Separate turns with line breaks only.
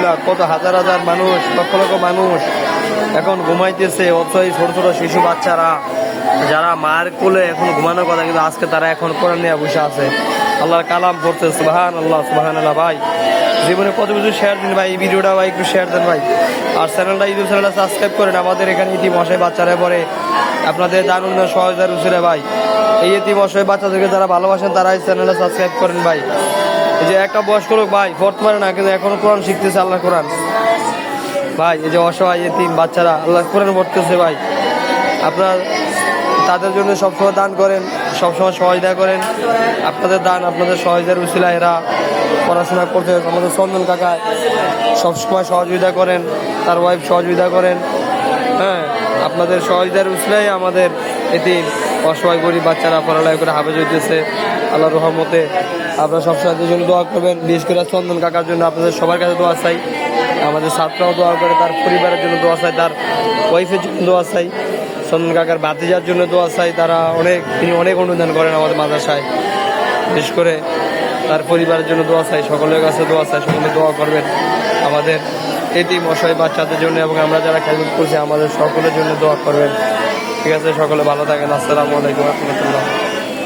আলহামদুলিল্লাহ কত হাজার হাজার মানুষ, লক্ষ লক্ষ মানুষ এখন ঘুমাইতেছে। অথচ ছোট ছোট শিশু বাচ্চারা যারা মায়ের কোলে এখন ঘুমানোর কথা, কিন্তু আজকে তারা এখন কোরআন নিয়ে বসে আছে, আল্লাহর কালাম পড়ছে। সুবহানাল্লাহ সুবহানাল্লাহ। ভাই জীবনে কত কিছু শেয়ার দিন ভাই, এই ভিডিওটা ভাই একটু শেয়ার দেন ভাই। আর চ্যানেলটা ইউটিউব চ্যানেলটা সাবস্ক্রাইব করেন। আমাদের এখানে ইতি মশাই বাচ্চারা পরে আপনাদের দান উন্নয়ন সহায়তার উচিরে ভাই। এই ইতি মশাই বাচ্চাদেরকে যারা ভালোবাসেন তারা এই চ্যানেলটা সাবস্ক্রাইব করেন ভাই। এই যে একটা বয়স্ক লোক ভাই পড়তে পারে না, কিন্তু এখনো কোরআন শিখতেছে, আল্লাহ কোরআন ভাই। এই যে অসহায় এতিম বাচ্চারা আল্লাহ কোরআন পড়তেছে ভাই। আপনার তাদের জন্য সবসময় দান করেন, সবসময় সহযোগিতা করেন। আপনাদের দান, আপনাদের সহযোগিতার উছিলা এরা পড়াশোনা করতে। আমাদের চন্দন কাকা সবসময় সহযোগিতা করেন, তার ওয়াইফ সহযোগিতা করেন। হ্যাঁ, আপনাদের সহযোগিতার উছিলাই আমাদের এতিম অসহায় গরিব বাচ্চারা পড়ালেখা করে হাফেজ হইতেছে আল্লাহর রহমতে। আপনারা সবসময় জন্য দোয়া করবেন, বিশেষ করে চন্দন কাকার জন্য আপনাদের সবার কাছে দোয়া চাই। আমাদের ছাত্ররাও দোয়া করে, তার পরিবারের জন্য দোয়া চাই, তার ওয়াইফের জন্য দোয়া চাই, চন্দন কাকার ভাতিজার জন্য দোয়া চাই। তিনি অনেক অনুদান করেন আমাদের মাদ্রাসায়, বিশেষ করে তার পরিবারের জন্য দোয়া চাই। সকলের কাছে দোয়া চাই, সকলে দোয়া করবেন আমাদের এতিম অসহায় বাচ্চাদের জন্য, এবং আমরা যারা খেদমত করছি আমাদের সকলের জন্য দোয়া করবেন। ঠিক আছে, সকলে ভালো থাকেন। আসসালামু আলাইকুম ওয়া রাহমাতুল্লাহ।